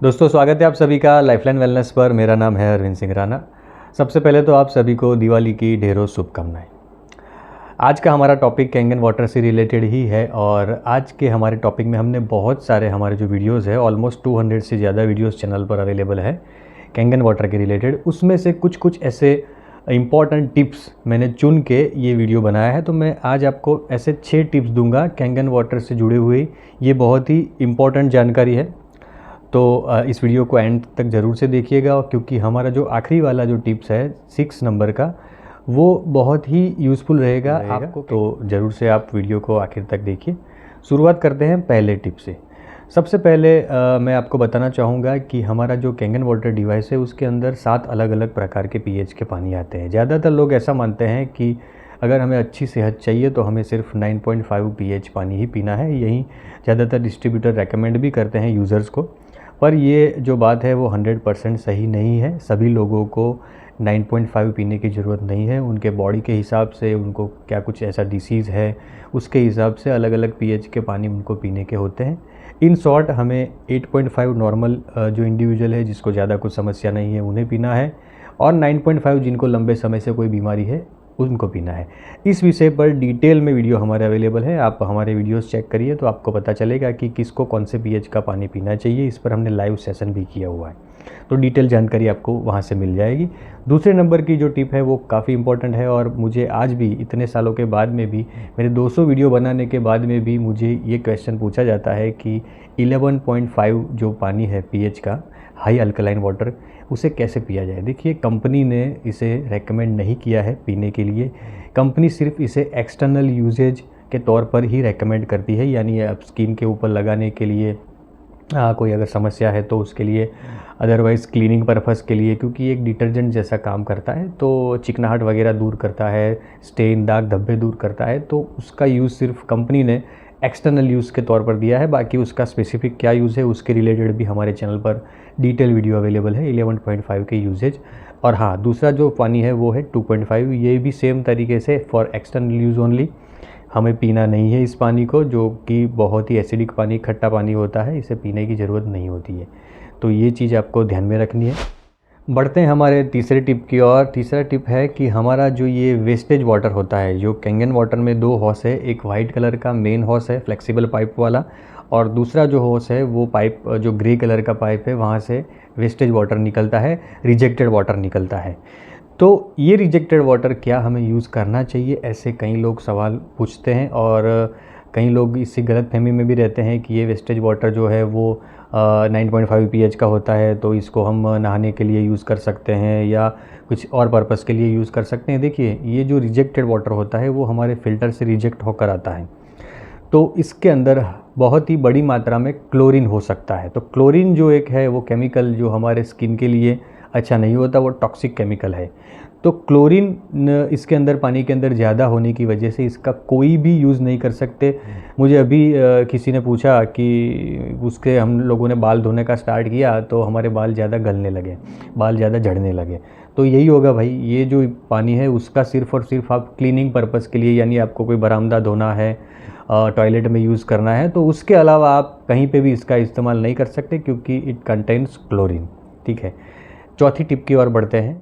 दोस्तों स्वागत है आप सभी का लाइफलाइन वेलनेस पर। मेरा नाम है अरविंद सिंह राणा। सबसे पहले तो आप सभी को दिवाली की ढेरों शुभकामनाएं। आज का हमारा टॉपिक कैंगन वाटर से रिलेटेड ही है और आज के हमारे टॉपिक में हमने बहुत सारे हमारे जो वीडियोस है ऑलमोस्ट 200 से ज़्यादा वीडियोस चैनल पर अवेलेबल है कैंगन वाटर के रिलेटेड। उसमें से कुछ ऐसे इम्पॉर्टेंट टिप्स मैंने चुन के ये वीडियो बनाया है। तो मैं आज आपको ऐसे 6 टिप्स दूंगा कैंगन वाटर से जुड़े हुए। ये बहुत ही इम्पॉर्टेंट जानकारी है, तो इस वीडियो को एंड तक ज़रूर से देखिएगा, क्योंकि हमारा जो आखिरी वाला जो टिप्स है 6 नंबर का वो बहुत ही यूज़फुल रहेगा आपको, तो ज़रूर से आप वीडियो को आखिर तक देखिए। शुरुआत करते हैं पहले टिप से। सबसे पहले मैं आपको बताना चाहूँगा कि हमारा जो कैंगन वाटर डिवाइस है उसके अंदर 7 अलग अलग प्रकार के पीएच के पानी आते हैं। ज़्यादातर लोग ऐसा मानते हैं कि अगर हमें अच्छी सेहत चाहिए तो हमें सिर्फ 9.5 पीएच पानी ही पीना है। यही ज़्यादातर डिस्ट्रीब्यूटर रेकमेंड भी करते हैं यूज़र्स को, पर ये जो बात है वो 100% सही नहीं है। सभी लोगों को 9.5 पीने की ज़रूरत नहीं है। उनके बॉडी के हिसाब से, उनको क्या कुछ ऐसा डिसीज़ है उसके हिसाब से अलग अलग पीएच के पानी उनको पीने के होते हैं। इन शॉर्ट हमें 8.5 नॉर्मल जो इंडिविजुअल है जिसको ज़्यादा कुछ समस्या नहीं है उन्हें पीना है, और 9.5 जिनको लंबे समय से कोई बीमारी है उनको पीना है। इस विषय पर डिटेल में वीडियो हमारे अवेलेबल है, आप हमारे वीडियोस चेक करिए तो आपको पता चलेगा कि किसको कौन से पीएच का पानी पीना चाहिए। इस पर हमने लाइव सेशन भी किया हुआ है, तो डिटेल जानकारी आपको वहां से मिल जाएगी। दूसरे नंबर की जो टिप है वो काफ़ी इंपॉर्टेंट है, और मुझे आज भी इतने सालों के बाद में भी, मेरे 200 वीडियो बनाने के बाद में भी मुझे ये क्वेश्चन पूछा जाता है कि 11.5 जो पानी है पीएच का हाई अल्कलाइन वाटर, उसे कैसे पिया जाए। देखिए, कंपनी ने इसे रेकमेंड नहीं किया है पीने के लिए। कंपनी सिर्फ इसे एक्सटर्नल यूजेज के तौर पर ही रेकमेंड करती है, यानी आप स्किन के ऊपर लगाने के लिए कोई अगर समस्या है तो उसके लिए, अदरवाइज़ क्लीनिंग पर्पज़ के लिए, क्योंकि एक डिटर्जेंट जैसा काम करता है, तो चिकनाहट वगैरह दूर करता है, स्टेन दाग धब्बे दूर करता है, तो उसका यूज़ सिर्फ कंपनी ने एक्सटर्नल यूज़ के तौर पर दिया है। बाकी उसका स्पेसिफिक क्या यूज़ है उसके रिलेटेड भी हमारे चैनल पर डिटेल वीडियो अवेलेबल है 11.5 के यूजेज। और हाँ, दूसरा जो पानी है वो है 2.5। ये भी सेम तरीके से फॉर एक्सटर्नल यूज़ ओनली, हमें पीना नहीं है इस पानी को, जो कि बहुत ही एसिडिक पानी, खट्टा पानी होता है, इसे पीने की ज़रूरत नहीं होती है। तो ये चीज़ आपको ध्यान में रखनी है। बढ़ते हैं हमारे तीसरे टिप की ओर। तीसरा टिप है कि हमारा जो ये वेस्टेज वाटर होता है, जो कैंगन वाटर में 2 हॉस है, एक वाइट कलर का मेन हॉस है फ्लेक्सिबल पाइप वाला, और दूसरा जो हॉस है वो पाइप जो ग्रे कलर का पाइप है, वहाँ से वेस्टेज वाटर निकलता है, रिजेक्टेड वाटर निकलता है। तो ये रिजेक्टेड वाटर क्या हमें यूज़ करना चाहिए, ऐसे कई लोग सवाल पूछते हैं, और कई लोग इससे गलतफहमी में भी रहते हैं कि ये वेस्टेज वाटर जो है वो 9.5 पीएच का होता है, तो इसको हम नहाने के लिए यूज़ कर सकते हैं या कुछ और पर्पज़ के लिए यूज़ कर सकते हैं। देखिए, ये जो रिजेक्टेड वाटर होता है वो हमारे फ़िल्टर से रिजेक्ट होकर आता है, तो इसके अंदर बहुत ही बड़ी मात्रा में क्लोरीन हो सकता है। तो क्लोरीन जो एक है वो केमिकल जो हमारे स्किन के लिए अच्छा नहीं होता, वो टॉक्सिक केमिकल है। तो क्लोरीन इसके अंदर, पानी के अंदर ज़्यादा होने की वजह से इसका कोई भी यूज़ नहीं कर सकते। मुझे अभी किसी ने पूछा कि उसके, हम लोगों ने बाल धोने का स्टार्ट किया तो हमारे बाल ज़्यादा गलने लगे, बाल ज़्यादा झड़ने लगे। तो यही होगा भाई, ये जो पानी है उसका सिर्फ़ और सिर्फ आप क्लीनिंग पर्पज़ के लिए, यानी आपको कोई बरामदा धोना है, टॉयलेट में यूज़ करना है, तो उसके अलावा आप कहीं पे भी इसका इस्तेमाल नहीं कर सकते, क्योंकि इट कंटेन्स क्लोरीन। ठीक है, चौथी टिप की ओर बढ़ते हैं।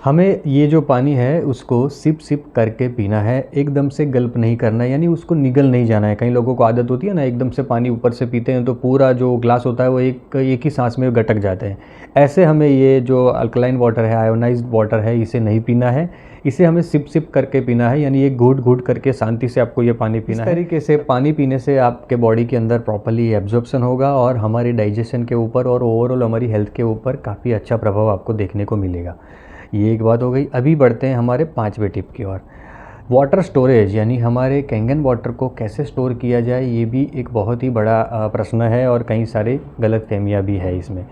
हमें ये जो पानी है उसको सिप सिप करके पीना है, एकदम से गल्प नहीं करना है, यानी उसको निगल नहीं जाना है। कई लोगों को आदत होती है ना, एकदम से पानी ऊपर से पीते हैं तो पूरा जो ग्लास होता है वो एक ही सांस में गटक जाते हैं। ऐसे हमें ये जो अल्कलाइन वाटर है, आयोनाइज्ड वाटर है, इसे नहीं पीना है। इसे हमें सिप सिप करके पीना है, यानी एक घूट घूट करके शांति से आपको ये पानी पीना है। इस तरीके से पानी पीने से आपके बॉडी के अंदर प्रॉपर्ली एब्जॉर्प्शन होगा और हमारी डाइजेशन के ऊपर और ओवरऑल हमारी हेल्थ के ऊपर काफ़ी अच्छा प्रभाव आपको देखने को मिलेगा। ये एक बात हो गई। अभी बढ़ते हैं हमारे 5वें टिप की ओर। वाटर स्टोरेज, यानी हमारे कैंगन वाटर को कैसे स्टोर किया जाए, ये भी एक बहुत ही बड़ा प्रश्न है, और कई सारे गलतफहमियाँ भी है इसमें।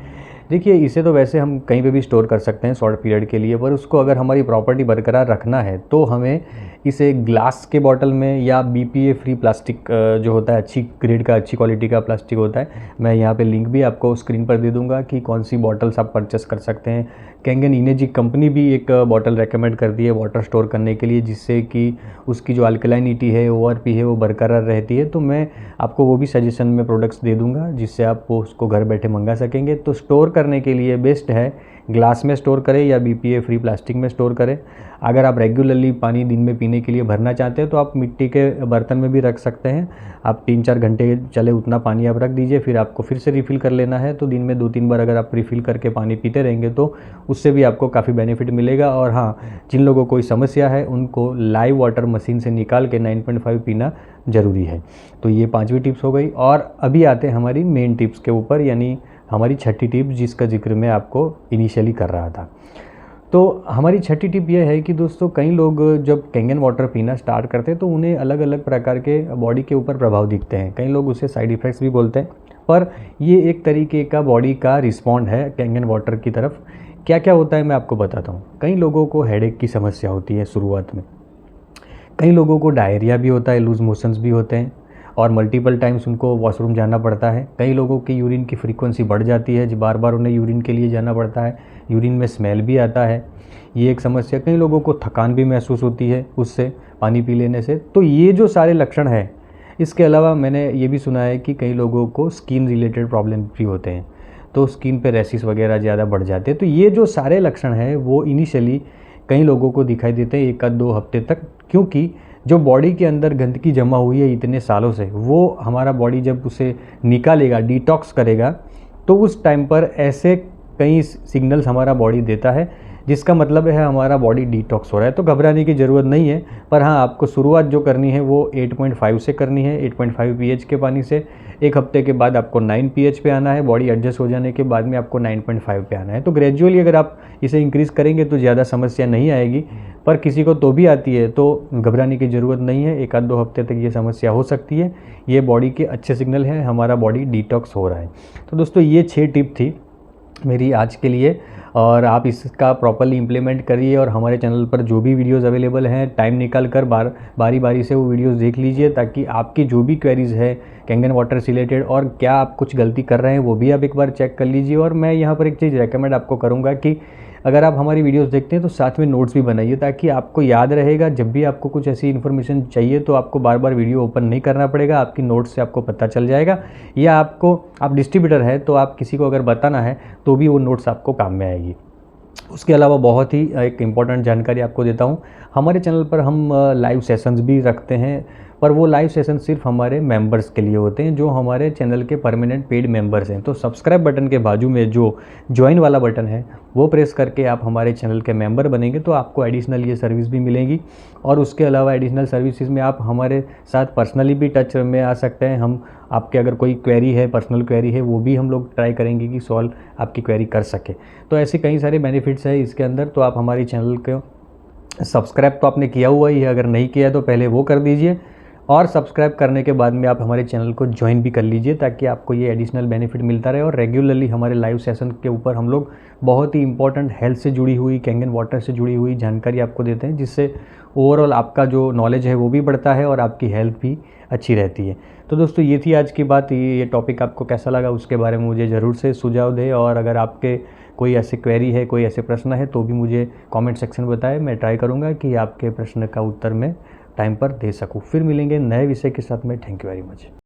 देखिए, इसे तो वैसे हम कहीं पे भी स्टोर कर सकते हैं शॉर्ट पीरियड के लिए, पर उसको अगर हमारी प्रॉपर्टी बरकरार रखना है तो हमें इसे ग्लास के बॉटल में या BPA फ्री प्लास्टिक जो होता है, अच्छी ग्रेड का, अच्छी क्वालिटी का प्लास्टिक होता है, मैं यहाँ पे लिंक भी आपको स्क्रीन पर दे दूँगा कि कौन सी बॉटल्स आप परचेस कर सकते हैं। कैंगन इनर्जी कंपनी भी एक बॉटल रेकमेंड करती है वाटर स्टोर करने के लिए, जिससे कि उसकी जो अल्कलाइनिटी है, ORP है, वो बरकरार रहती है। तो मैं आपको वो भी सजेशन में प्रोडक्ट्स दे दूँगा, जिससे आप वो उसको घर बैठे मंगा सकेंगे। तो स्टोर करने के लिए बेस्ट है ग्लास में स्टोर करें या BPA फ्री प्लास्टिक में स्टोर करें। अगर आप रेगुलरली पानी दिन में पीने के लिए भरना चाहते हैं तो आप मिट्टी के बर्तन में भी रख सकते हैं। आप 3-4 घंटे चले उतना पानी आप रख दीजिए, फिर आपको फिर से रिफ़िल कर लेना है। तो दिन में 2-3 बार अगर आप रिफ़िल करके पानी पीते रहेंगे तो उससे भी आपको काफ़ी बेनिफिट मिलेगा। और हाँ, जिन लोगों को कोई समस्या है उनको लाइव वाटर मशीन से निकाल के 9.5 पीना ज़रूरी है। तो ये 5वीं टिप्स हो गई। और अभी आते हैं हमारी मेन टिप्स के ऊपर, यानी हमारी 6ठी टिप, जिसका जिक्र मैं आपको इनिशियली कर रहा था। तो हमारी 6ठी टिप ये है कि दोस्तों, कई लोग जब कैंगन वाटर पीना स्टार्ट करते हैं तो उन्हें अलग अलग प्रकार के बॉडी के ऊपर प्रभाव दिखते हैं। कई लोग उसे साइड इफ़ेक्ट्स भी बोलते हैं, पर ये एक तरीके का बॉडी का रिस्पॉन्ड है कैंगन वाटर की तरफ। क्या क्या होता है मैं आपको बताता हूँ। कई लोगों को हेडेक की समस्या होती है शुरुआत में, कई लोगों को डायरिया भी होता है, लूज़ मोशंस भी होते हैं और मल्टीपल टाइम्स उनको वॉशरूम जाना पड़ता है। कई लोगों की यूरिन की फ्रीक्वेंसी बढ़ जाती है, बार बार उन्हें यूरिन के लिए जाना पड़ता है, यूरिन में स्मेल भी आता है, ये एक समस्या। कई लोगों को थकान भी महसूस होती है उससे, पानी पी लेने से। तो ये जो सारे लक्षण हैं, इसके अलावा मैंने ये भी सुना है कि कई लोगों को स्किन रिलेटेड प्रॉब्लम भी होते हैं, तो स्किन पे रैशेस वगैरह ज़्यादा बढ़ जाते हैं। तो ये जो सारे लक्षण हैं वो इनिशियली कई लोगों को दिखाई देते हैं 1-2 हफ्ते तक, क्योंकि जो बॉडी के अंदर गंदगी जमा हुई है इतने सालों से, वो हमारा बॉडी जब उसे निकालेगा, डिटॉक्स करेगा, तो उस टाइम पर ऐसे कई सिग्नल्स हमारा बॉडी देता है, जिसका मतलब है हमारा बॉडी डिटॉक्स हो रहा है। तो घबराने की ज़रूरत नहीं है, पर हाँ, आपको शुरुआत जो करनी है वो 8.5 से करनी है, 8.5 pH के पानी से। एक हफ्ते के बाद आपको 9 pH पे आना है, बॉडी एडजस्ट हो जाने के बाद में आपको 9.5 पे आना है। तो ग्रेजुअली अगर आप इसे इंक्रीज़ करेंगे तो ज़्यादा समस्या नहीं आएगी, पर किसी को तो भी आती है तो घबराने की ज़रूरत नहीं है। 1-2 हफ्ते तक ये समस्या हो सकती है। ये बॉडी के अच्छे सिग्नल हैं, हमारा बॉडी डिटॉक्स हो रहा है। तो दोस्तों, ये 6 टिप थी मेरी आज के लिए, और आप इसका प्रॉपर्ली इम्प्लीमेंट करिए। और हमारे चैनल पर जो भी वीडियोज़ अवेलेबल हैं, टाइम निकाल कर बारी बारी से वो वीडियोज़ देख लीजिए, ताकि आपकी जो भी क्वेरीज़ है कैंगन वाटर से रिलेटेड और क्या आप कुछ गलती कर रहे हैं वो भी आप एक बार चेक कर लीजिए। और मैं यहाँ पर एक चीज़ रेकमेंड आपको करूँगा कि अगर आप हमारी वीडियोस देखते हैं तो साथ में नोट्स भी बनाइए, ताकि आपको याद रहेगा। जब भी आपको कुछ ऐसी इन्फॉर्मेशन चाहिए तो आपको बार बार वीडियो ओपन नहीं करना पड़ेगा, आपकी नोट्स से आपको पता चल जाएगा। या आप डिस्ट्रीब्यूटर है तो आप किसी को अगर बताना है तो भी वो नोट्स आपको काम में आएगी। उसके अलावा बहुत ही एक इम्पॉर्टेंट जानकारी आपको देता हूँ, हमारे चैनल पर हम लाइव सेशंस भी रखते हैं, पर वो लाइव सेशन सिर्फ हमारे मेंबर्स के लिए होते हैं, जो हमारे चैनल के परमानेंट पेड मेंबर्स हैं। तो सब्सक्राइब बटन के बाजू में जो ज्वाइन वाला बटन है वो प्रेस करके आप हमारे चैनल के मेंबर बनेंगे तो आपको एडिशनल ये सर्विस भी मिलेगी। और उसके अलावा एडिशनल सर्विसेज में आप हमारे साथ पर्सनली भी टच में आ सकते हैं। हम आपके अगर कोई क्वेरी है, पर्सनल क्वेरी है, वो भी हम लोग ट्राई करेंगे कि सॉल्व आपकी क्वेरी कर सके। तो ऐसे कई सारे बेनिफिट्स हैं इसके अंदर। तो आप हमारे चैनल को सब्सक्राइब तो आपने किया हुआ ही है, अगर नहीं किया तो पहले वो कर दीजिए, और सब्सक्राइब करने के बाद में आप हमारे चैनल को ज्वाइन भी कर लीजिए, ताकि आपको ये एडिशनल बेनिफिट मिलता रहे। और रेगुलरली हमारे लाइव सेशन के ऊपर हम लोग बहुत ही इंपॉर्टेंट हेल्थ से जुड़ी हुई, कैंगन वाटर से जुड़ी हुई जानकारी आपको देते हैं, जिससे ओवरऑल आपका जो नॉलेज है वो भी बढ़ता है और आपकी हेल्थ भी अच्छी रहती है। तो दोस्तों, ये थी आज की बात। ये टॉपिक आपको कैसा लगा उसके बारे में मुझे ज़रूर से सुझाव दें, और अगर आपके कोई ऐसे क्वेरी है, कोई ऐसे प्रश्न है तो भी मुझे कमेंट सेक्शन में बताएं। मैं ट्राई करूँगा कि आपके प्रश्न का उत्तर मैं टाइम पर दे सकूँ। फिर मिलेंगे नए विषय के साथ में। Thank you very much.